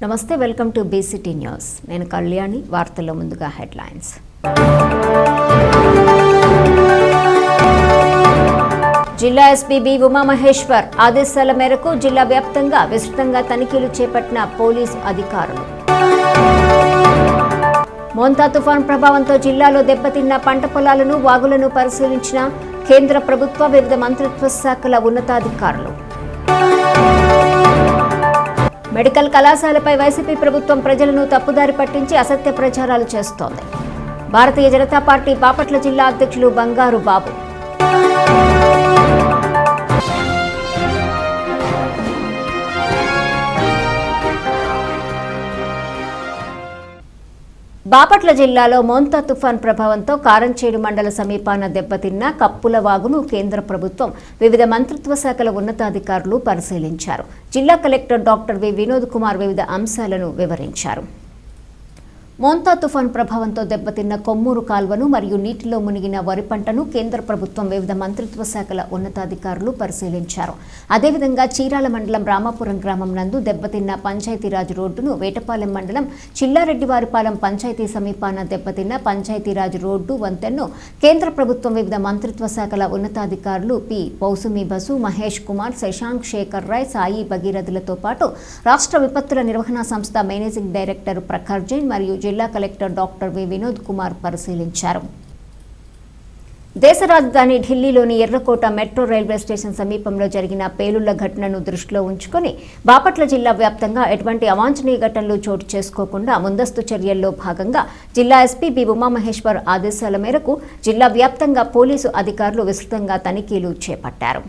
నమస్తే, welcome to BCT news. నేను కళ్యాణి. వార్తల్లో ముందుగా హెడ్లైన్స్. జిల్లా ఎస్పీ బి ఉమామహేశ్వర్ ఆదేశాల మేరకు జిల్లా వ్యాప్తంగా విస్తృతంగా తనిఖీలు చేపట్టిన పోలీసు అధికారులు. మోంతా తుఫాన్ ప్రభావంతో జిల్లాలో దెబ్బతిన్న పంట పొలాలను, వాగులను పరిశీలించిన కేంద్ర ప్రభుత్వ వివిధ మంత్రిత్వ శాఖల ఉన్నతాధికారులు. మెడికల్ కళాశాలపై వైసీపీ ప్రభుత్వం ప్రజలను తప్పుదారి పట్టించి అసత్య ప్రచారాలు చేస్తోంది. భారతీయ జనతా పార్టీ బాపట్ల జిల్లా అధ్యక్షులు బంగారు బాబు. బాపట్ల జిల్లాలో మోంతా తుఫాన్ ప్రభావంతో కారంచేడు మండల సమీపాన దెబ్బతిన్న కప్పుల వాగును కేంద్ర ప్రభుత్వం వివిధ మంత్రిత్వ శాఖల ఉన్నతాధికారులు పరిశీలించారు. జిల్లా collector doctor V Vinod Kumar వివిధ అంశాలను వివరించారు. మోంతా తుఫాన్ ప్రభావంతో దెబ్బతిన్న కొమ్మూరు కాల్వను మరియు నీటిలో మునిగిన వరి పంటను కేంద్ర ప్రభుత్వం వివిధ మంత్రిత్వ శాఖల ఉన్నతాధికారులు పరిశీలించారు. అదేవిధంగా చీరాల మండలం రామాపురం గ్రామం నందు దెబ్బతిన్న పంచాయతీరాజ్ రోడ్డును, వేటపాలెం మండలం చిల్లారెడ్డివారిపాలెం పంచాయతీ సమీపాన దెబ్బతిన్న పంచాయతీరాజ్ రోడ్డు వంతెన్ను కేంద్ర ప్రభుత్వం వివిధ మంత్రిత్వ శాఖల ఉన్నతాధికారులు పి పౌసుమి బసు, మహేష్ కుమార్, శశాంక్, శేఖర్ రాయ్, సాయి భగీరథులతో పాటు రాష్ట్ర విపత్తుల నిర్వహణ సంస్థ మేనేజింగ్ డైరెక్టర్ ప్రఖర్ జైన్ మరియు జిల్లా collector doctor V Vinod Kumar పరిశీలించారు. దేశ రాజధాని ఢిల్లీలోని ఎర్రకోట మెట్రో రైల్వే స్టేషన్ సమీపంలో జరిగిన పేలుళ్ల ఘటనను దృష్టిలో ఉంచుకొని బాపట్ల జిల్లా వ్యాప్తంగా ఎటువంటి అవాంఛనీయ ఘటనలు చోటు చేసుకోకుండా ముందస్తు చర్యల్లో భాగంగా జిల్లా ఎస్పీ బి ఉమామహేశ్వర్ ఆదేశాల మేరకు జిల్లా వ్యాప్తంగా పోలీసు అధికారులు విస్తృతంగా తనిఖీలు చేపట్టారు.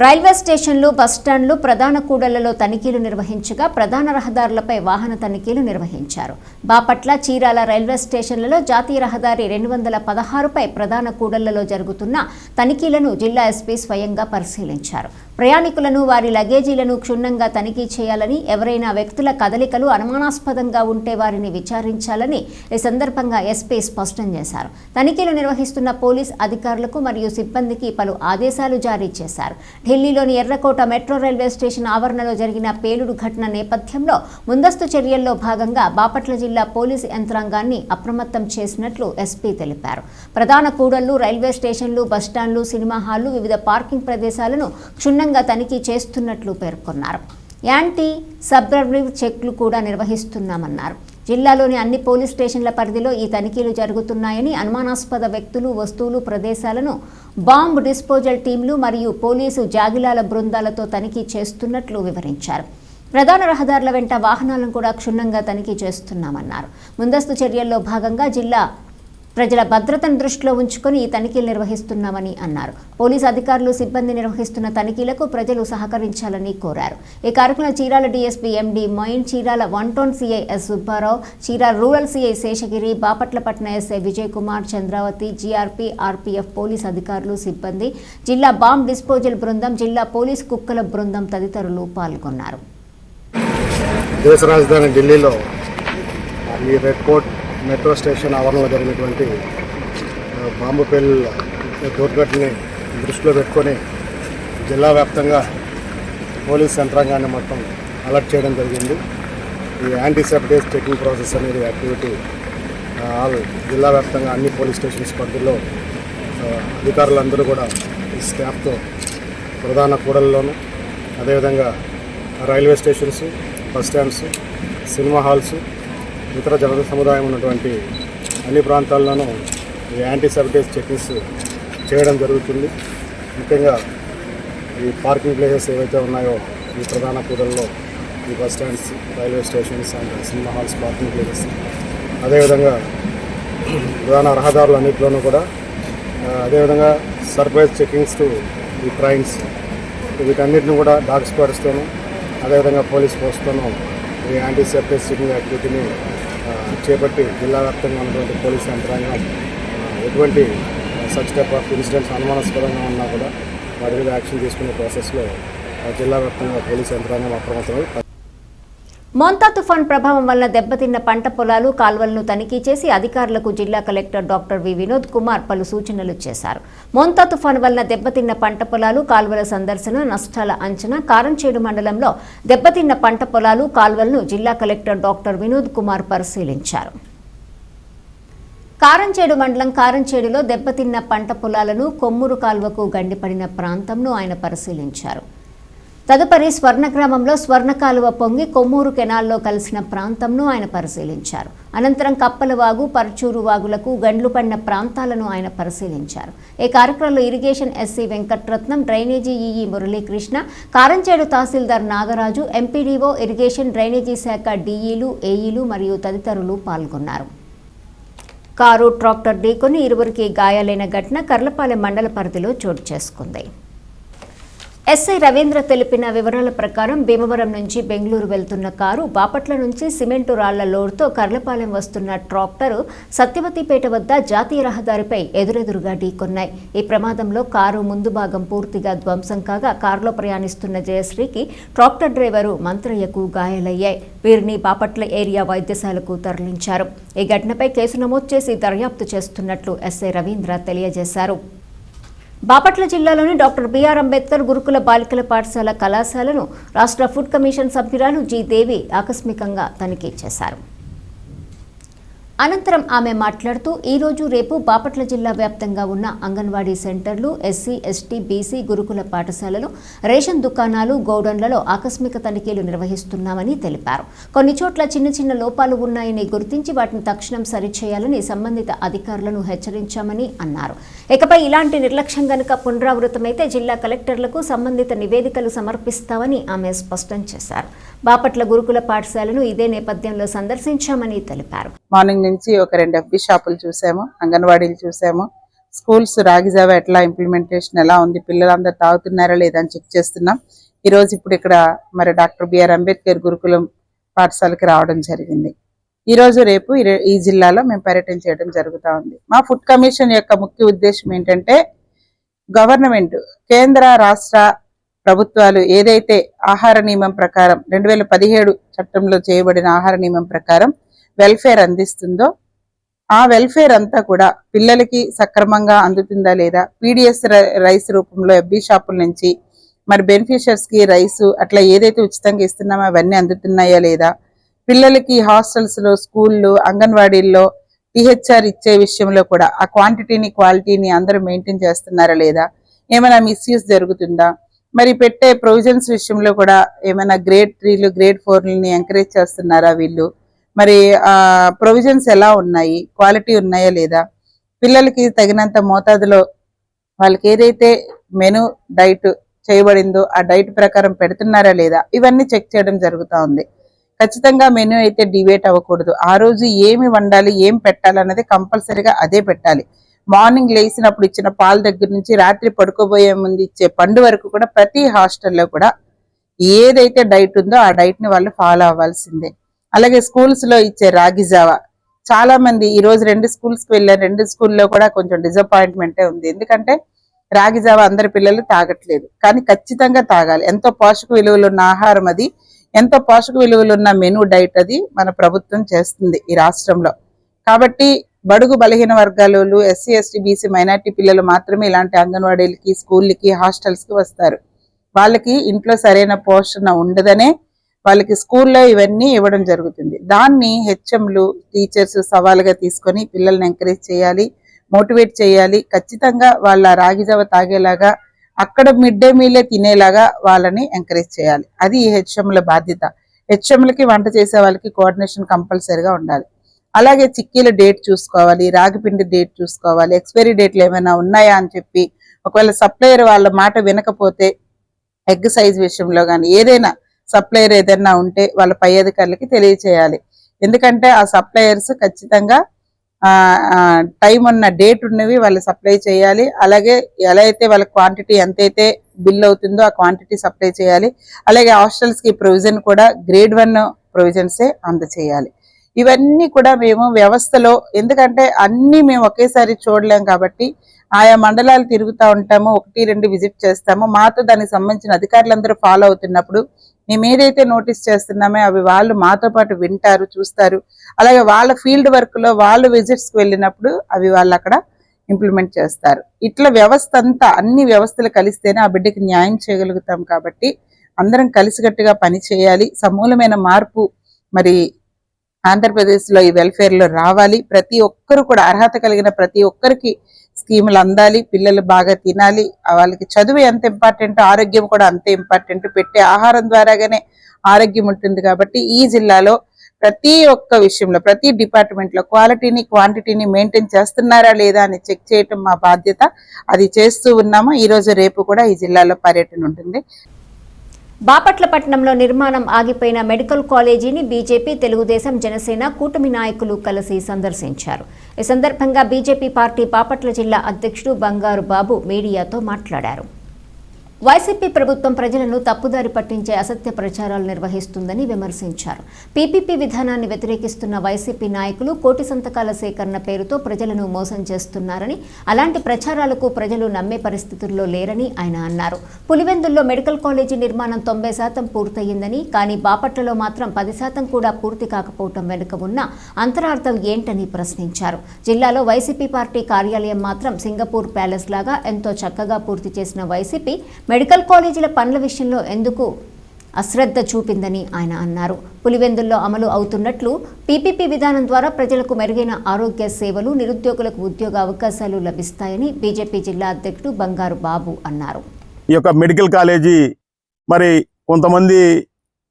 రైల్వే స్టేషన్లు, బస్టాండ్లు, ప్రధాన కూడళ్లలో తనిఖీలు నిర్వహించగా ప్రధాన రహదారులపై వాహన తనిఖీలు నిర్వహించారు. బాపట్ల, చీరాల రైల్వే స్టేషన్లలో జాతీయ రహదారి 216పై ప్రధాన కూడళ్లలో జరుగుతున్న తనిఖీలను జిల్లా ఎస్పీ స్వయంగా పరిశీలించారు. ప్రయాణికులను, వారి లగేజీలను క్షుణ్ణంగా తనిఖీ చేయాలని, ఎవరైనా వ్యక్తుల కదలికలు అనుమానాస్పదంగా ఉంటే వారిని విచారించాలని ఈ సందర్భంగా ఎస్పీ స్పష్టం చేశారు. తనిఖీలు నిర్వహిస్తున్న పోలీస్ అధికారులకు మరియు సిబ్బందికి పలు ఆదేశాలు జారీ చేశారు. ఢిల్లీలోని ఎర్రకోట మెట్రో రైల్వే స్టేషన్ ఆవరణలో జరిగిన పేలుడు ఘటన నేపథ్యంలో ముందస్తు చర్యల్లో భాగంగా బాపట్ల జిల్లా పోలీసు యంత్రాంగాన్ని అప్రమత్తం చేసినట్లు ఎస్పీ తెలిపారు. ప్రధాన కూడళ్లు, రైల్వే స్టేషన్లు, బస్టాండ్లు, సినిమా హాళ్లు, వివిధ పార్కింగ్ ప్రదేశాలను క్షుణ్ణంగా తనిఖీ చేస్తున్నట్లు పేర్కొన్నారు. యాంటీ సబ్వర్సివ్ చెక్లు కూడా నిర్వహిస్తున్నామన్నారు. జిల్లాలోని అన్ని పోలీస్ స్టేషన్ల పరిధిలో ఈ తనిఖీలు జరుగుతున్నాయని, అనుమానాస్పద వ్యక్తులు, వస్తువులు, ప్రదేశాలను బాంబ్ డిస్పోజల్ టీంలు మరియు పోలీసు జాగిలాల బృందాలతో తనిఖీ చేస్తున్నట్లు వివరించారు. ప్రధాన రహదారుల వెంట వాహనాలను కూడా క్షుణ్ణంగా తనిఖీ చేస్తున్నామన్నారు. ముందస్తు చర్యల్లో భాగంగా జిల్లా ప్రజల భద్రతను దృష్టిలో ఉంచుకొని ఈ తనిఖీలు నిర్వహిస్తున్నామని అన్నారు. పోలీసు అధికారులు, సిబ్బంది నిర్వహిస్తున్న తనిఖీలకు ప్రజలు సహకరించాలని కోరారు. ఈ కార్యక్రమంలో Chirala DSP MD Moin, Chirala 1 town CI S Subbarao, Chirala rural CI Seshagiri, Bapatla పట్టణ SI Vijay Kumar, Chandravathi, GRP, RPF police అధికారులు, సిబ్బంది, జిల్లా బాంబ్ డిస్పోజల్ బృందం, జిల్లా పోలీసు కుక్కల బృందం తదితరులు పాల్గొన్నారు. దేశ రాజధాని ఢిల్లీలో ఈ రెడ్ కోట్ మెట్రో స్టేషన్ ఆవరణలో జరిగినటువంటి బాంబు పేలుళ్ల దుర్ఘటనని దృష్టిలో పెట్టుకొని జిల్లా వ్యాప్తంగా పోలీస్ యంత్రాంగాన్ని మొత్తం అలర్ట్ చేయడం జరిగింది. ఈ యాంటీ సెప్టేజ్ చెకింగ్ ప్రాసెస్ అనేది యాక్టివిటీ జిల్లా వ్యాప్తంగా అన్ని పోలీస్ స్టేషన్స్ పరిధిలో అధికారులందరూ కూడా ఈ స్టాఫ్తో ప్రధాన కూడళ్లలోనూ, అదేవిధంగా railway stations, bus stands, cinema halls, ఇతర జన సముదాయం ఉన్నటువంటి అన్ని ప్రాంతాల్లోనూ ఈ యాంటీ సబ్టేజ్ చెకింగ్స్ చేయడం జరుగుతుంది. ముఖ్యంగా ఈ పార్కింగ్ ప్లేసెస్ ఏవైతే ఉన్నాయో ఈ ప్రధాన కూడల్లో, ఈ bus stands, railway stations and cinema halls parking places, అదేవిధంగా ప్రధాన రహదారులు అన్నింటిలోనూ కూడా, అదేవిధంగా సర్ప్రైజ్ చెకింగ్స్ టు ఈ ట్రైన్స్, వీటన్నిటిని కూడా డాగ్ స్క్వాడ్స్తోనూ అదేవిధంగా పోలీస్ ఫోర్స్తోనూ ఈ యాంటీ సబ్టేజ్ చెకింగ్ యాక్టివిటీని చేపట్టి జిల్లా వ్యాప్తంగా ఉన్నటువంటి పోలీసు యంత్రాంగం ఎటువంటి సచ్ టైప్ ఆఫ్ ఇన్సిడెంట్స్ అనుమానాస్పదంగా ఉన్నా కూడా వాటి మీద యాక్షన్ తీసుకునే ప్రాసెస్లో జిల్లా వ్యాప్తంగా పోలీసు యంత్రాంగం అప్రమత్తమై మోంతా తుఫాన్ ప్రభావం వల్ల దెబ్బతిన్న పంట పొలాలు కాల్వలను తనిఖీ చేసి అధికారులకు జిల్లా collector doctor V Vinod Kumar పలు సూచనలు చేశారు. మోంతా తుఫాన్ వల్ల దెబ్బతిన్న పంట పొలాలు కాల్వల సందర్శన, నష్టాల అంచనా, కారంచేడు మండలంలో దెబ్బతిన్న పంట పొలాలు కాల్వలను జిల్లా కలెక్టర్ డాక్టర్ వినోద్ కుమార్ పరిశీలించారు. కారంచేడు మండలం కారంచేడులో దెబ్బతిన్న పంట పొలాలను, కొమ్మూరు కాల్వకు గండిపడిన ప్రాంతంను ఆయన పరిశీలించారు. తదుపరి స్వర్ణగ్రామంలో స్వర్ణ కాలువ పొంగి కొమ్మూరు కెనాల్లో కలిసిన ప్రాంతంను ఆయన పరిశీలించారు. అనంతరం కప్పలవాగు, పర్చూరు వాగులకు గండ్లు పడిన ప్రాంతాలను ఆయన పరిశీలించారు. ఈ కార్యక్రమంలో irrigation SC Venkatratnam, drainage EE Muralikrishna, Karamchedu తహసీల్దార్ నాగరాజు, ఎంపీడీఓ, ఇరిగేషన్ డ్రైనేజీ శాఖ డీఈలు, ఏఈలు మరియు తదితరులు పాల్గొన్నారు. కారు ట్రాక్టర్ ఢీకొని ఇరువురికి గాయాలైన ఘటన కర్లపాలెం మండల పరిధిలో చోటు చేసుకుంది. ఎస్ఐ రవీంద్ర తెలిపిన వివరాల ప్రకారం భీమవరం నుంచి బెంగళూరు వెళ్తున్న కారు బాపట్ల నుంచి సిమెంటు రాళ్ల లోడ్తో కర్లపాలెం వస్తున్న ట్రాక్టరు సత్యవతిపేట వద్ద జాతీయ రహదారిపై ఎదురెదురుగా ఢీకొన్నాయి. ఈ ప్రమాదంలో కారు ముందు భాగం పూర్తిగా ధ్వంసం కాగా కారులో ప్రయాణిస్తున్న జయశ్రీకి, ట్రాక్టర్ డ్రైవరు మంత్రయ్యకు గాయాలయ్యాయి. వీరిని బాపట్ల ఏరియా వైద్యశాలకు తరలించారు. ఈ ఘటనపై కేసు నమోదు చేసి దర్యాప్తు చేస్తున్నట్లు ఎస్ఐ రవీంద్ర తెలియజేశారు. బాపట్ల జిల్లాలోని డాక్టర్ బిఆర్ అంబేద్కర్ గురుకుల బాలికల పాఠశాల కళాశాలను రాష్ట్ర ఫుడ్ కమిషన్ సభ్యురాలు జి దేవి ఆకస్మికంగా తనిఖీ చేశారు. అనంతరం ఆమె మాట్లాడుతూ ఈరోజు రేపు బాపట్ల జిల్లా వ్యాప్తంగా ఉన్న అంగన్వాడీ సెంటర్లు, ఎస్సీ, ఎస్టీ, బీసీ గురుకుల పాఠశాలలు, రేషన్ దుకాణాలు, గోడౌన్లలో ఆకస్మిక తనిఖీలు నిర్వహిస్తున్నామని తెలిపారు. కొన్ని చోట్ల చిన్న చిన్న లోపాలు ఉన్నాయని గుర్తించి వాటిని తక్షణం సరిచేయాలని సంబంధిత అధికారులను హెచ్చరించామని అన్నారు. ఇకపై ఇలాంటి నిర్లక్ష్యం గనుక పునరావృతమైతే జిల్లా కలెక్టర్లకు సంబంధిత నివేదికలు సమర్పిస్తామని ఆమె స్పష్టం చేశారు. బాపట్ల గురుకుల పాఠశాలను ఇదే నేపథ్యంలో సందర్శించామని తెలిపారు. మార్నింగ్ నుంచి ఒక 2 FB షాపులు చూసాము, అంగన్వాడీలు చూసాము, స్కూల్స్ రాగిజావా ఎట్లా ఇంప్లిమెంటేషన్ ఎలా ఉంది, పిల్లలందరూ తాగుతున్నారా లేదా అని చెక్ చేస్తున్నాం. ఈరోజు ఇప్పుడు ఇక్కడ మరి డాక్టర్ బిఆర్ అంబేద్కర్ గురుకులం పాఠశాలకి రావడం జరిగింది. ఈరోజు రేపు ఈ జిల్లాలో మేము పర్యటన చేయడం జరుగుతూ ఉంది. మా ఫుడ్ కమిషన్ యొక్క ముఖ్య ఉద్దేశం ఏంటంటే గవర్నమెంట్, కేంద్ర రాష్ట్ర ప్రభుత్వాలు ఏదైతే ఆహార నియమం ప్రకారం 2017 చట్టంలో చేయబడిన ఆహార నియమం ప్రకారం వెల్ఫేర్ అందిస్తుందో ఆ వెల్ఫేర్ అంతా కూడా పిల్లలకి సక్రమంగా అందుతుందా లేదా, పీడిఎస్ రైస్ రూపంలో FB షాపుల నుంచి మరి బెనిఫిషియర్స్ కి రైసు అట్లా ఏదైతే ఉచితంగా ఇస్తున్నామో అవన్నీ అందుతున్నాయా లేదా, పిల్లలకి హాస్టల్స్ లో, స్కూల్లో, అంగన్వాడీల్లో THR ఇచ్చే విషయంలో కూడా ఆ క్వాంటిటీని, క్వాలిటీని అందరూ మెయింటైన్ చేస్తున్నారా లేదా, ఏమైనా మిస్యూజ్ జరుగుతుందా, మరి పెట్టే ప్రొవిజన్స్ విషయంలో కూడా ఏమైనా గ్రేడ్ 3లు, గ్రేడ్ 4లని ఎంకరేజ్ చేస్తున్నారా వీళ్ళు, మరి ప్రొవిజన్స్ ఎలా ఉన్నాయి, క్వాలిటీ ఉన్నాయా లేదా, పిల్లలకి తగినంత మోతాదులో వాళ్ళకి ఏదైతే మెను డైట్ చేయబడిందో ఆ డైట్ ప్రకారం పెడుతున్నారా లేదా, ఇవన్నీ చెక్ చేయడం జరుగుతూ ఉంది. ఖచ్చితంగా మెను అయితే డివేట్ అవ్వకూడదు. ఆ రోజు ఏమి వండాలి, ఏం పెట్టాలి అన్నది కంపల్సరీగా అదే పెట్టాలి. మార్నింగ్ లేచినప్పుడు ఇచ్చిన పాల దగ్గర నుంచి రాత్రి పడుకోబోయే ముందు ఇచ్చే పండు వరకు కూడా ప్రతి హాస్టల్లో కూడా ఏదైతే డైట్ ఉందో ఆ డైట్ ని వాళ్ళు ఫాలో అవ్వాల్సిందే. అలాగే స్కూల్స్ లో ఇచ్చే రాగి జావా, చాలా మంది ఈ రోజు 2 స్కూల్స్ కి వెళ్ళారు, 2 స్కూల్లో కూడా కొంచెం డిసప్పాయింట్మెంటే ఉంది. ఎందుకంటే రాగి జావా అందరి పిల్లలు తాగట్లేదు, కానీ ఖచ్చితంగా తాగాలి. ఎంతో పోషక విలువలు ఉన్న ఆహారం అది, ఎంతో పోషక విలువలు ఉన్న మెనూ డైట్ అది మన ప్రభుత్వం చేస్తుంది ఈ రాష్ట్రంలో. కాబట్టి బడుగు బలహీన వర్గాలు, ఎస్సీ, ఎస్టీ, బీసీ, మైనార్టీ పిల్లలు మాత్రమే ఇలాంటి అంగన్వాడీలకి, స్కూళ్ళకి, హాస్టల్స్ కి వస్తారు. వాళ్ళకి ఇంట్లో సరైన పోషణ ఉండదనే వాళ్ళకి స్కూల్లో ఇవన్నీ ఇవ్వడం జరుగుతుంది. దాన్ని హెచ్ఎంలు, టీచర్స్ సవాలుగా తీసుకొని పిల్లల్ని ఎంకరేజ్ చేయాలి, మోటివేట్ చేయాలి. ఖచ్చితంగా వాళ్ళ రాగిజావ తాగేలాగా, అక్కడ మిడ్ డే మీలే తినేలాగా వాళ్ళని ఎంకరేజ్ చేయాలి. అది హెచ్ఎంల బాధ్యత. హెచ్ఎంలకి వంట చేసే వాళ్ళకి కోఆర్డినేషన్ కంపల్సరీగా ఉండాలి. అలాగే చిక్కీల డేట్ చూసుకోవాలి, రాగిపిండి డేట్ చూసుకోవాలి, ఎక్స్పైరీ డేట్లు ఏమైనా ఉన్నాయా అని చెప్పి, ఒకవేళ సప్లయర్ వాళ్ళ మాట వినకపోతే ఎగ్ సైజ్ విషయంలో కానీ ఏదైనా సప్లయర్ ఏదైనా ఉంటే వాళ్ళ పై అధికారులకి తెలియచేయాలి. ఎందుకంటే ఆ సప్లయర్స్ ఖచ్చితంగా టైం ఉన్న డేట్ ఉన్నవి వాళ్ళు సప్లై చేయాలి. అలాగే ఎలా అయితే వాళ్ళ క్వాంటిటీ ఎంతైతే బిల్ అవుతుందో ఆ క్వాంటిటీ సప్లై చేయాలి. అలాగే హాస్టల్స్ కి ప్రొవిజన్ కూడా గ్రేడ్ 1 ప్రొవిజన్సే అందచేయాలి. ఇవన్నీ కూడా మేము వ్యవస్థలో, ఎందుకంటే అన్ని మేము ఒకేసారి చూడలేం కాబట్టి ఆయా మండలాలు తిరుగుతూ ఉంటాము, 1-2 విజిట్ చేస్తాము. మాతో దానికి సంబంధించిన అధికారులందరూ ఫాలో అవుతున్నప్పుడు మేము ఏదైతే నోటీస్ చేస్తున్నామో అవి వాళ్ళు మాతో పాటు వింటారు, చూస్తారు. అలాగే వాళ్ళ ఫీల్డ్ వర్క్ లో వాళ్ళు విజిట్స్కి వెళ్ళినప్పుడు అవి వాళ్ళు అక్కడ ఇంప్లిమెంట్ చేస్తారు. ఇట్లా వ్యవస్థ అంతా అన్ని వ్యవస్థలు కలిస్తేనే ఆ బిడ్డకి న్యాయం చేయగలుగుతాం. కాబట్టి అందరం కలిసికట్టుగా పని చేయాలి. సమూలమైన మార్పు మరి ఆంధ్రప్రదేశ్లో ఈ వెల్ఫేర్లో రావాలి. ప్రతి ఒక్కరు కూడా అర్హత కలిగిన ప్రతి ఒక్కరికి స్కీములు అందాలి. పిల్లలు బాగా తినాలి. వాళ్ళకి చదువు ఎంత ఇంపార్టెంట్, ఆరోగ్యం కూడా అంతే ఇంపార్టెంట్. పెట్టే ఆహారం ద్వారాగానే ఆరోగ్యం ఉంటుంది. కాబట్టి ఈ జిల్లాలో ప్రతి ఒక్క విషయంలో ప్రతి డిపార్ట్మెంట్లో క్వాలిటీని క్వాంటిటీని మెయింటైన్ చేస్తున్నారా లేదా అని చెక్ చేయటం మా బాధ్యత. అది చేస్తూ ఉన్నాము. ఈరోజు రేపు కూడా ఈ జిల్లాలో పర్యటన ఉంటుంది. బాపట్ల పట్టణంలో నిర్మాణం ఆగిపోయిన మెడికల్ కాలేజీని బీజేపీ, తెలుగుదేశం, జనసేన కూటమి నాయకులు కలిసి సందర్శించారు. ఈ సందర్భంగా బీజేపీ పార్టీ బాపట్ల జిల్లా అధ్యక్షుడు బంగారు బాబు మీడియాతో మాట్లాడారు. వైసీపీ ప్రభుత్వం ప్రజలను తప్పుదారి పట్టించే అసత్య ప్రచారాలు నిర్వహిస్తుందని విమర్శించారు. పీపీపీ విధానాన్ని వ్యతిరేకిస్తున్న వైసీపీ నాయకులు కోటి సంతకాల సేకరణ పేరుతో ప్రజలను మోసం చేస్తున్నారని, అలాంటి ప్రచారాలకు ప్రజలు నమ్మే పరిస్థితుల్లో లేరని ఆయన అన్నారు. పులివెందుల్లో మెడికల్ కాలేజీ నిర్మాణం 90% పూర్తయిందని, కానీ బాపట్లలో మాత్రం 10% కూడా పూర్తి కాకపోవటం వెనుక ఉన్న అంతరార్థం ఏంటని ప్రశ్నించారు. జిల్లాలో వైసీపీ పార్టీ కార్యాలయం మాత్రం సింగపూర్ ప్యాలెస్ లాగా ఎంతో చక్కగా పూర్తి చేసిన వైసీపీ మెడికల్ కాలేజీల పనుల విషయంలో ఎందుకు అశ్రద్ధ చూపిందని ఆయన అన్నారు. పులివెందుల్లో అమలు అవుతున్నట్లు పీపీపీ విధానం ద్వారా ప్రజలకు మెరుగైన ఆరోగ్య సేవలు, నిరుద్యోగులకు ఉద్యోగ అవకాశాలు లభిస్తాయని బీజేపీ జిల్లా అధ్యక్షుడు బంగారు బాబు అన్నారు. ఈ యొక్క మెడికల్ కాలేజీ మరి కొంతమంది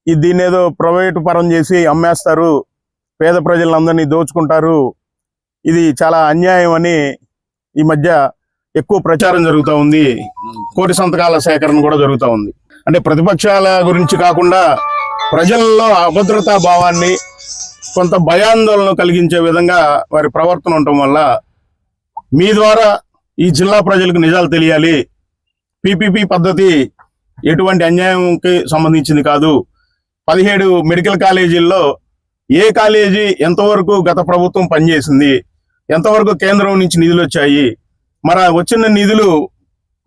దీన్ని ఏదో ప్రైవేటు పరం చేసి అమ్మేస్తారు, పేద ప్రజలందరినీ దోచుకుంటారు, ఇది చాలా అన్యాయం అని ఈ మధ్య ఎక్కువ ప్రచారం జరుగుతూ ఉంది. కోటి సంతకాల సేకరణ కూడా జరుగుతూ ఉంది. అంటే ప్రతిపక్షాల గురించి కాకుండా ప్రజల్లో అభద్రతా భావాన్ని, కొంత భయాందోళన కలిగించే విధంగా వారి ప్రవర్తన ఉండటం వల్ల మీ ద్వారా ఈ జిల్లా ప్రజలకు నిజాలు తెలియాలి. పీపీపీ పద్ధతి ఎటువంటి అన్యాయంకి సంబంధించింది కాదు. 17 మెడికల్ కాలేజీల్లో ఏ కాలేజీ ఎంతవరకు గత ప్రభుత్వం పనిచేసింది, ఎంతవరకు కేంద్రం నుంచి నిధులు వచ్చాయి, మరి వచ్చిన నిధులు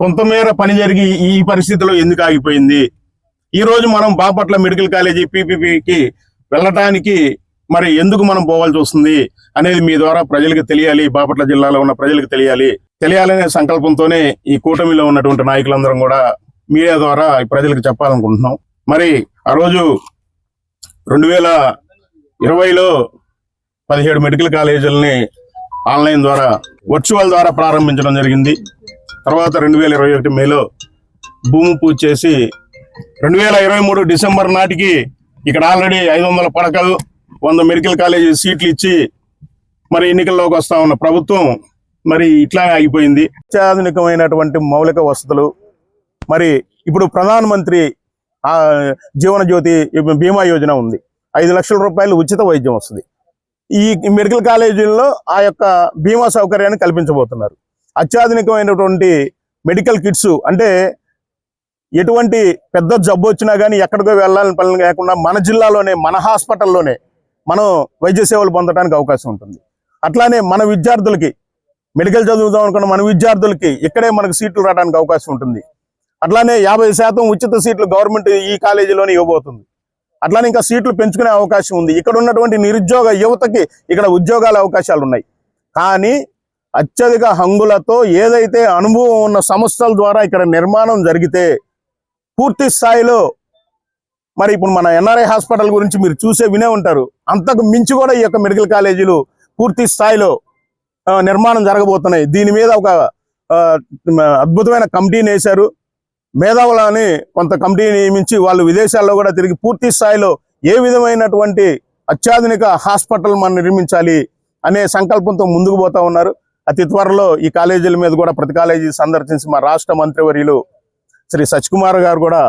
కొంతమేర పని జరిగి ఈ పరిస్థితిలో ఎందుకు ఆగిపోయింది, ఈ రోజు మనం బాపట్ల మెడికల్ కాలేజీ పీపీపీకి వెళ్ళటానికి మరి ఎందుకు మనం పోవాల్సి వస్తుంది అనేది మీ ద్వారా ప్రజలకు తెలియాలి, బాపట్ల జిల్లాలో ఉన్న ప్రజలకు తెలియాలనే సంకల్పంతోనే ఈ కూటమిలో ఉన్నటువంటి నాయకులందరం కూడా మీడియా ద్వారా ప్రజలకు చెప్పాలనుకుంటున్నాం. మరి ఆ రోజు 2020లో 17 మెడికల్ కాలేజీలని ఆన్లైన్ ద్వారా వర్చువల్ ద్వారా ప్రారంభించడం జరిగింది. తర్వాత 2021 మేలో భూమి పూజ చేసి 2023 డిసెంబర్ నాటికి ఇక్కడ ఆల్రెడీ 500 పడకలు, 100 మెడికల్ కాలేజీ సీట్లు ఇచ్చి మరి ఎన్నికల్లోకి వస్తా ఉన్న ప్రభుత్వం మరి ఇట్లా ఆగిపోయింది. అత్యాధునికమైనటువంటి మౌలిక వసతులు, మరి ఇప్పుడు ప్రధానమంత్రి జీవన జ్యోతి బీమా యోజన ఉంది. 5 లక్షల రూపాయలు ఉచిత వైద్యం వస్తుంది. ఈ మెడికల్ కాలేజీల్లో ఆ యొక్క బీమా సౌకర్యాన్ని కల్పించబోతున్నారు. అత్యాధునికమైనటువంటి మెడికల్ కిట్స్, అంటే ఎటువంటి పెద్ద జబ్బు వచ్చినా కానీ ఎక్కడికో వెళ్ళాలని పని లేకుండా మన జిల్లాలోనే, మన హాస్పిటల్లోనే మనం వైద్య సేవలు పొందడానికి అవకాశం ఉంటుంది. అట్లానే మన విద్యార్థులకి, మెడికల్ చదువుదాం అనుకున్న మన విద్యార్థులకి ఇక్కడే మనకు సీట్లు రావడానికి అవకాశం ఉంటుంది. అట్లానే 50% ఉచిత సీట్లు గవర్నమెంట్ ఈ కాలేజీలోనే ఇవ్వబోతుంది. అట్లానే ఇంకా సీట్లు పెంచుకునే అవకాశం ఉంది. ఇక్కడ ఉన్నటువంటి నిరుద్యోగ యువతకి ఇక్కడ ఉద్యోగాల అవకాశాలు ఉన్నాయి. కానీ అత్యధిక హంగులతో ఏదైతే అనుభవం ఉన్న సంస్థల ద్వారా ఇక్కడ నిర్మాణం జరిగితే పూర్తి స్థాయిలో, మరి ఇప్పుడు మన ఎన్ఆర్ఐ హాస్పిటల్ గురించి మీరు వినే ఉంటారు, అంతకు మించి కూడా ఈ యొక్క మెడికల్ కాలేజీలు పూర్తి స్థాయిలో నిర్మాణం జరగబోతున్నాయి. దీని మీద ఒక అద్భుతమైన కమిటీని వేశారు. మేధావులని కొంత కమిటీ నియమించి వాళ్ళు విదేశాల్లో కూడా తిరిగి పూర్తి స్థాయిలో ఏ విధమైనటువంటి అత్యాధునిక హాస్పిటల్ మనం నిర్మించాలి అనే సంకల్పంతో ముందుకు పోతా ఉన్నారు. అతి త్వరలో ఈ కాలేజీల మీద కూడా ప్రతి కాలేజీ సందర్శించి మా రాష్ట్ర మంత్రివర్యులు శ్రీ సత్యకుమార్ గారు కూడా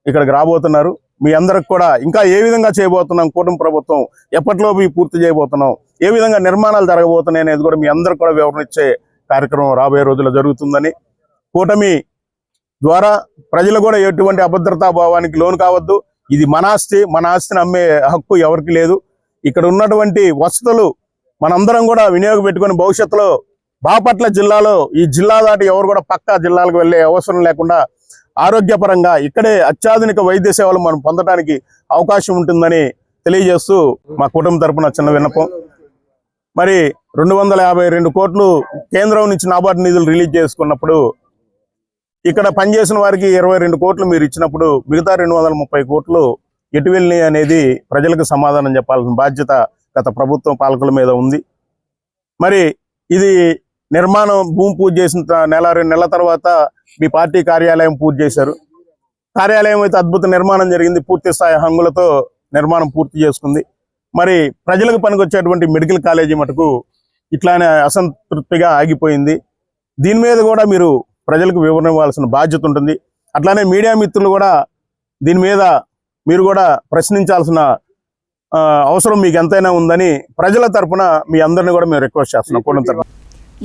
ఇక్కడికి రాబోతున్నారు. మీ అందరికి కూడా ఇంకా ఏ విధంగా చేయబోతున్నాం, కూటమి ప్రభుత్వం ఎప్పటిలోపు పూర్తి చేయబోతున్నాం, ఏ విధంగా నిర్మాణాలు జరగబోతున్నాయి అనేది కూడా మీ అందరికి కూడా వివరణ ఇచ్చే కార్యక్రమం రాబోయే రోజుల్లో జరుగుతుందని, కూటమి ద్వారా ప్రజలు కూడా ఎటువంటి అభద్రతా భావానికి లోను కావద్దు. ఇది మన ఆస్తి, మన ఆస్తిని అమ్మే హక్కు ఎవరికి లేదు. ఇక్కడ ఉన్నటువంటి వసతులు మనందరం కూడా వినియోగ పెట్టుకొని భవిష్యత్తులో బాపట్ల జిల్లాలో ఈ జిల్లా దాటి ఎవరు కూడా పక్కా జిల్లాలకు వెళ్ళే అవసరం లేకుండా ఆరోగ్యపరంగా ఇక్కడే అత్యాధునిక వైద్య సేవలు మనం పొందడానికి అవకాశం ఉంటుందని తెలియజేస్తూ మా కుటుంబం తరపున చిన్న విన్నపం. మరి 252 కోట్లు కేంద్రం నుంచి నాబార్డు నిధులు రిలీజ్ చేసుకున్నప్పుడు ఇక్కడ పనిచేసిన వారికి 22 కోట్లు మీరు ఇచ్చినప్పుడు మిగతా 230 కోట్లు ఎటు వెళ్ళినాయి అనేది ప్రజలకు సమాధానం చెప్పాల్సిన బాధ్యత గత ప్రభుత్వం పాలకుల మీద ఉంది. మరి ఇది నిర్మాణం భూమి పూజ చేసిన 1-2 నెలల తర్వాత మీ పార్టీ కార్యాలయం పూర్తి చేశారు. కార్యాలయం అయితే అద్భుత నిర్మాణం జరిగింది, పూర్తి స్థాయి హంగులతో నిర్మాణం పూర్తి చేసుకుంది. మరి ప్రజలకు పనికొచ్చేటువంటి మెడికల్ కాలేజీ మటుకు ఇట్లానే అసంతృప్తిగా ఆగిపోయింది. దీని మీద కూడా మీరు ప్రజలకు వివరణ ఇవ్వాల్సిన బాధ్యత ఉంటుంది. అట్లానే మీడియా మిత్రులు కూడా దీని మీద మీరు కూడా ప్రశ్నించాల్సిన అవసరం మీకు ఎంతైనా ఉందని ప్రజల తరపున మీ అందరినీ కూడా మేము రిక్వెస్ట్ చేస్తున్నాం. కుటుంబం తరపున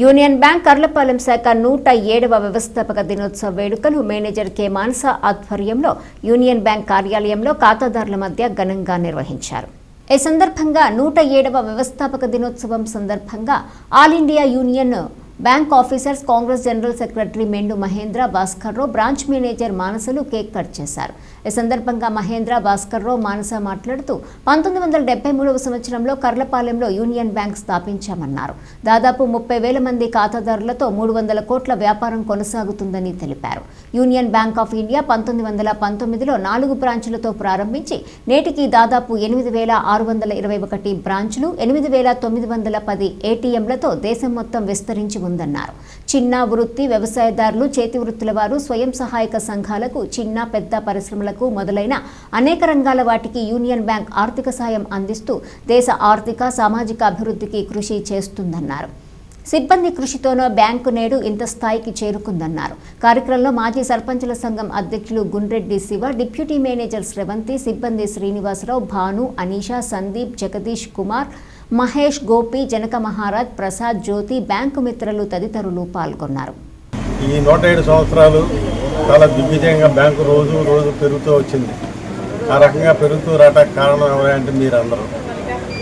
యూనియన్ బ్యాంక్ కర్లపాలెం శాఖ 107వ వ్యవస్థాపక దినోత్సవ వేడుకలు మేనేజర్ కె మానస ఆధ్వర్యంలో యూనియన్ బ్యాంక్ కార్యాలయంలో ఖాతాదారుల మధ్య ఘనంగా నిర్వహించారు. ఈ సందర్భంగా 107వ వ్యవస్థాపక దినోత్సవం సందర్భంగా All India Union Bank Officers Congress general secretary Mendu Mahendra Bhaskarrao, branch manager మానసలు కేక్ కట్ చేశారు. ఈ సందర్భంగా మహేంద్ర భాస్కర్రావు మానస మాట్లాడుతూ 1973వ సంవత్సరంలో కర్లపాలెంలో యూనియన్ బ్యాంక్ స్థాపించామన్నారు. దాదాపు 30,000 మంది ఖాతాదారులతో 300 కోట్ల వ్యాపారం కొనసాగుతుందని తెలిపారు. యూనియన్ బ్యాంక్ ఆఫ్ ఇండియా 1919లో 4 బ్రాంచులతో ప్రారంభించి నేటికి దాదాపు 8,621 బ్రాంచులు, 8,910 ఏటీఎంలతో దేశం మొత్తం విస్తరించి ఉందన్నారు. చిన్న వృత్తి వ్యవసాయదారులు, చేతి వృత్తుల వారు, స్వయం సహాయక సంఘాలకు, చిన్న పెద్ద పరిశ్రమలకు మొదలైన అనేక రంగాల వాటికి యూనియన్ బ్యాంక్ ఆర్థిక సాయం అందిస్తూ దేశ ఆర్థిక సామాజిక అభివృద్ధికి కృషి చేస్తుందన్నారు. సిబ్బంది కృషితోనో బ్యాంకు నేడు ఇంత స్థాయికి చేరుకుందన్నారు. కార్యక్రమంలో మాజీ సర్పంచుల సంఘం అధ్యక్షులు గుండ్రెడ్డి శివ, డిప్యూటీ మేనేజర్ శ్రవంతి, సిబ్బంది శ్రీనివాసరావు, భాను, అనీషా, సందీప్, జగదీష్ కుమార్, మహేష్, గోపి, జనక మహారాజ్, ప్రసాద్, జ్యోతి, బ్యాంకు మిత్రులు తదితరులు పాల్గొన్నారు. ఈ 107 సంవత్సరాలు చాలా దిగ్విజయంగా బ్యాంకు రోజు పెరుగుతూ వచ్చింది. ఆ రకంగా పెరుగుతూ రావడానికి కారణం ఎవరంటే మీరందరూ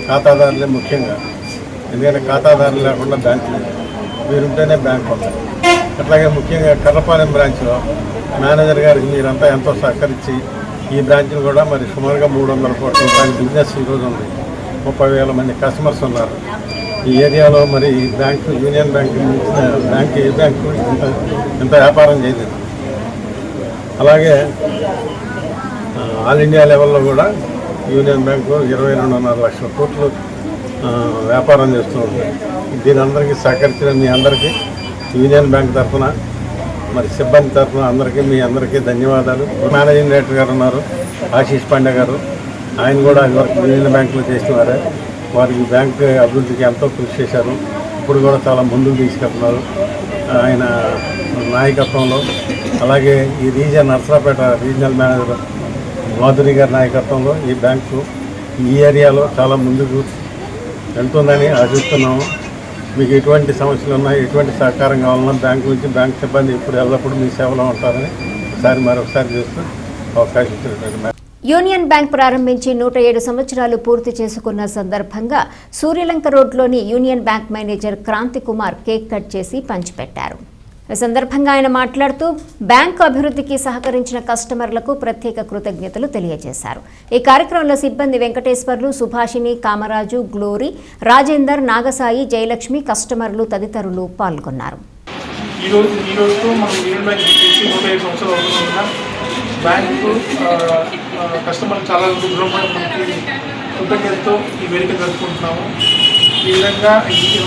ఖాతాదారులే ముఖ్యంగా. ఎందుకంటే ఖాతాదారులు లేకుండా బ్యాంకు లేదు, మీరుంటేనే బ్యాంకు ఉంటుంది. అట్లాగే ముఖ్యంగా కర్లపాలెం బ్రాంచ్లో మేనేజర్ గారికి మీరంతా ఎంతో సహకరించి ఈ బ్రాంచ్ను కూడా మరి సుమారుగా 300 కోట్ల రూపాయల బిజినెస్ ఈరోజు ఉంది. 30,000 మంది కస్టమర్స్ ఉన్నారు ఈ ఏరియాలో. మరి బ్యాంకు యూనియన్ బ్యాంకు బ్యాంకు ఏ బ్యాంకు ఇంత వ్యాపారం చేయలేదు. అలాగే ఆల్ ఇండియా లెవెల్లో కూడా యూనియన్ బ్యాంకు 22.5 లక్షల కోట్లు వ్యాపారం చేస్తూ ఉంది. దీని అందరికీ సహకరించిన మీ అందరికీ యూనియన్ బ్యాంక్ తరఫున మరి సిబ్బంది తరఫున అందరికీ మీ అందరికీ ధన్యవాదాలు. మేనేజింగ్ డైరెక్టర్ గారు ఉన్నారు ఆశీష్ పాండే గారు, ఆయన కూడా ఇదివరకు యూనియన్ బ్యాంకులో చేసిన వారే. వారికి బ్యాంక్ అభివృద్ధికి ఎంతో కృషి చేశారు. ఇప్పుడు కూడా చాలా ముందుకు తీసుకెళ్తున్నారు ఆయన నాయకత్వంలో. అలాగే ఈ region Narasaraopet regional manager Madhuri గారి నాయకత్వంలో ఈ బ్యాంకు ఈ ఏరియాలో చాలా ముందుకు వెళ్తుందని ఆశిస్తున్నాము. మీకు ఎటువంటి సమస్యలు ఉన్నా, ఎటువంటి సహకారం కావాలన్నా బ్యాంకు నుంచి బ్యాంక్ సిబ్బంది ఇప్పుడు ఎల్లప్పుడూ మీ సేవలో ఉంటారని మరొకసారి చేస్తూ అవకాశం ఇచ్చినటువంటి యూనియన్ బ్యాంక్ ప్రారంభించి 107 సంవత్సరాలు పూర్తి చేసుకున్న సందర్భంగా సూర్యలంక రోడ్లోని Union Bank manager Kranthi Kumar cake cut చేసి పంచిపెట్టారు. ఈ సందర్భంగా ఆయన మాట్లాడుతూ బ్యాంకు అభివృద్ధికి సహకరించిన కస్టమర్లకు ప్రత్యేక కృతజ్ఞతలు తెలియజేశారు. ఈ కార్యక్రమంలో సిబ్బంది వెంకటేశ్వర్లు, సుభాషిణి, కామరాజు, గ్లోరీ, రాజేందర్, నాగసాయి, జయలక్ష్మి, కస్టమర్లు తదితరులు పాల్గొన్నారు. బ్యాంకు కస్టమర్లు చాలా దూరంగా మనకి కృతజ్ఞతతో ఈ వేడుక జరుపుకుంటున్నాము. ఈ విధంగా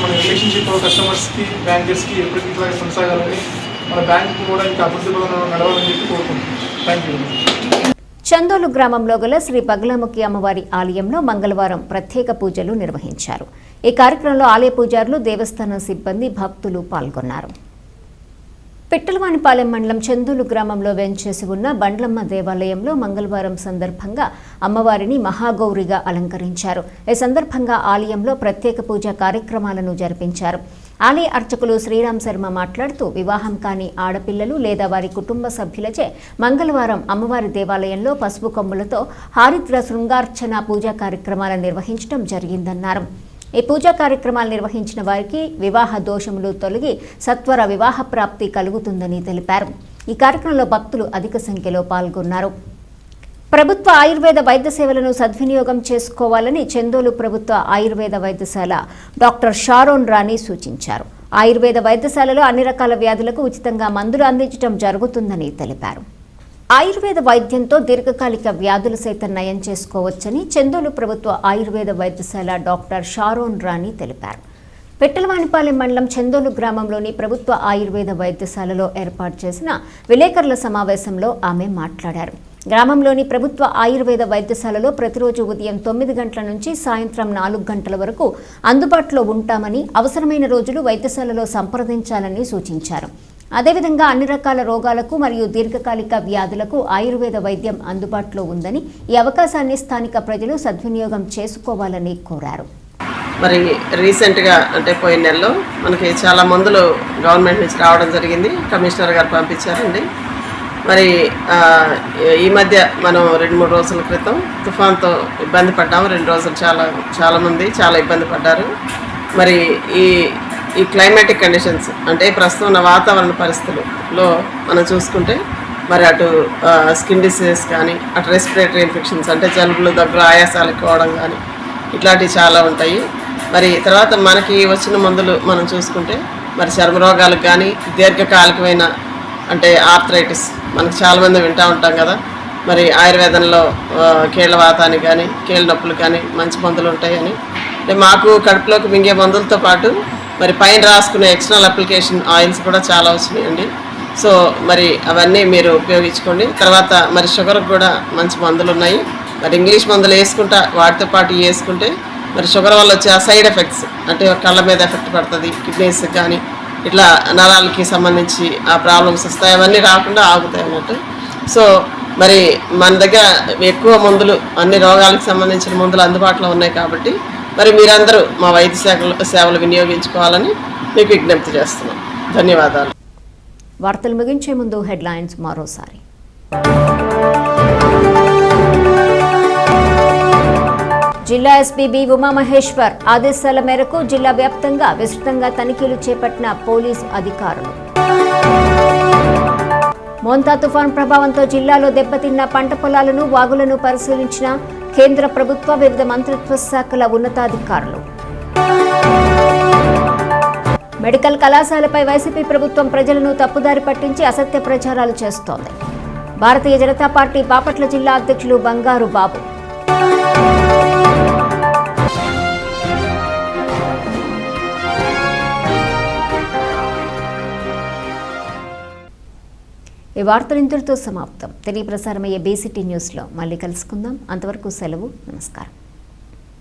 మన రిలేషన్షిప్ కస్టమర్స్కి బ్యాంకర్స్కి ఎప్పటికీ ఇట్లాగే కొనసాగాలని, మన బ్యాంకు కూడా ఇంకా అభివృద్ధి నడవాలని చెప్పి కోరుకుంటున్నాం. Thank you. చందోలు గ్రామంలో గల శ్రీ పగలముఖి అమ్మవారి ఆలయంలో మంగళవారం ప్రత్యేక పూజలు నిర్వహించారు. ఈ కార్యక్రమంలో ఆలయ పూజారులు, దేవస్థానం సిబ్బంది, భక్తులు పాల్గొన్నారు. పిట్టలవానిపాలెం మండలం చందోలు గ్రామంలో వెంచేసి ఉన్న బండ్లమ్మ దేవాలయంలో మంగళవారం సందర్భంగా అమ్మవారిని మహాగౌరిగా అలంకరించారు. ఈ సందర్భంగా ఆలయంలో ప్రత్యేక పూజా కార్యక్రమాలను జరిపించారు. ఆలయ అర్చకులు శ్రీరామ్ శర్మ మాట్లాడుతూ వివాహం కాని ఆడపిల్లలు లేదా వారి కుటుంబ సభ్యులచే మంగళవారం అమ్మవారి దేవాలయంలో పసుపు కొమ్ములతో హారిద్ర శృంగార్చన పూజా కార్యక్రమాలను నిర్వహించడం జరిగిందన్నారు. ఈ పూజా కార్యక్రమాలు నిర్వహించిన వారికి వివాహ దోషములు తొలగి సత్వర వివాహ ప్రాప్తి కలుగుతుందని తెలిపారు. ఈ కార్యక్రమంలో భక్తులు అధిక సంఖ్యలో పాల్గొన్నారు. ప్రభుత్వ ఆయుర్వేద వైద్య సేవలను సద్వినియోగం చేసుకోవాలని చందోలు ప్రభుత్వ ఆయుర్వేద వైద్యశాల డాక్టర్ షారోన్ రాణి సూచించారు. ఆయుర్వేద వైద్యశాలలో అన్ని రకాల వ్యాధులకు ఉచితంగా మందులు అందించడం జరుగుతుందని తెలిపారు. ఆయుర్వేద వైద్యంతో దీర్ఘకాలిక వ్యాధులు సైతం నయం చేసుకోవచ్చని చందోలు ప్రభుత్వ ఆయుర్వేద వైద్యశాల డాక్టర్ షారోన్ రాణి తెలిపారు. పెట్టలవానిపాలెం మండలం చందోలు గ్రామంలోని ప్రభుత్వ ఆయుర్వేద వైద్యశాలలో ఏర్పాటు చేసిన విలేకరుల సమావేశంలో ఆమె మాట్లాడారు. గ్రామంలోని ప్రభుత్వ ఆయుర్వేద వైద్యశాలలో ప్రతిరోజు ఉదయం 9 గంటల నుంచి సాయంత్రం 4 గంటల వరకు అందుబాటులో ఉంటామని, అవసరమైన రోజులు వైద్యశాలలో సంప్రదించాలని సూచించారు. అదేవిధంగా అన్ని రకాల రోగాలకు మరియు దీర్ఘకాలిక వ్యాధులకు ఆయుర్వేద వైద్యం అందుబాటులో ఉందని, ఈ అవకాశాన్ని స్థానిక ప్రజలు సద్వినియోగం చేసుకోవాలని కోరారు. మరి రీసెంట్గా అంటే పోయిన నెలలో మనకి చాలా మందులు గవర్నమెంట్ నుంచి రావడం జరిగింది. కమిషనర్ గారు పంపించారండి. మరి ఈ మధ్య మనం 2-3 రోజుల క్రితం తుఫాన్తో ఇబ్బంది పడ్డాము. 2 రోజులు చాలామంది చాలా ఇబ్బంది పడ్డారు. మరి ఈ క్లైమాటిక్ కండిషన్స్ అంటే ప్రస్తుతం ఉన్న వాతావరణ పరిస్థితుల్లో మనం చూసుకుంటే మరి అటు స్కిన్ డిసీజెస్ కానీ, అటు రెస్పిరేటరీ ఇన్ఫెక్షన్స్ అంటే జలుబులు, దగ్గులు, ఆయాసాలు ఎక్కువడం కానీ ఇట్లాంటివి చాలా ఉంటాయి. మరి తర్వాత మనకి వచ్చిన మందులు మనం చూసుకుంటే మరి చర్మ రోగాలకు కానీ, దీర్ఘకాలికమైన అంటే ఆర్థరైటిస్ మనకు చాలామంది వింటూ ఉంటాం కదా. మరి ఆయుర్వేదంలో కీళ్ళ వాతానికి కానీ, కీళ్ళ నొప్పులు కానీ మంచి మందులు ఉంటాయని, అంటే మాకు కడుపులోకి మింగే మందులతో పాటు మరి పైన రాసుకునే ఎక్స్టర్నల్ అప్లికేషన్ ఆయిల్స్ కూడా చాలా వచ్చినాయండి. సో మరి అవన్నీ మీరు ఉపయోగించుకోండి. తర్వాత మరి షుగర్కి కూడా మంచి మందులు ఉన్నాయి. మరి ఇంగ్లీష్ మందులు వేసుకుంటా వాటితో పాటు వేసుకుంటే మరి షుగర్ వల్ల వచ్చే ఆ సైడ్ ఎఫెక్ట్స్ అంటే కళ్ళ మీద ఎఫెక్ట్ పడుతుంది, కిడ్నీస్కి కానీ ఇట్లా నరాలకి సంబంధించి ఆ ప్రాబ్లమ్స్ వస్తాయి, అవన్నీ రాకుండా ఆగుతాయి అన్నట్టు. సో మరి మన దగ్గర ఎక్కువ మందులు, అన్ని రోగాలకు సంబంధించిన మందులు అందుబాటులో ఉన్నాయి కాబట్టి మరి మీరందరూ మా వైద్య సేవలు వినియోగించుకోవాలని మీకు విజ్ఞప్తి చేస్తున్నాం. ధన్యవాదాలు. వార్తలు ముగించే ముందు హెడ్లైన్స్ మరోసారి. జిల్లా ఎస్పీ బి ఉమామహేశ్వర్ ఆదేశాల మేరకు జిల్లా వ్యాప్తంగా విస్తృతంగా తనిఖీలు చేపట్టిన పోలీసు అధికారులు. మోంతా తుఫాన్ ప్రభావంతో జిల్లాలో దెబ్బతిన్న పంట పొలాలను, వాగులను పరిశీలించిన కేంద్ర ప్రభుత్వ వివిధ మంత్రిత్వ శాఖల ఉన్నతాధికారులు. మెడికల్ కళాశాలపై వైసీపీ ప్రభుత్వం ప్రజలను తప్పుదారి పట్టించి అసత్య ప్రచారాలు చేస్తోంది. భారతీయ జనతా పార్టీ బాపట్ల జిల్లా అధ్యక్షులు బంగారు బాబు. ఈ వార్తలు ఇంతటితో సమాప్తం. తిరిగి ప్రసారమయ్యే బీసీటీ న్యూస్లో మళ్ళీ కలుసుకుందాం. అంతవరకు సెలవు. నమస్కారం.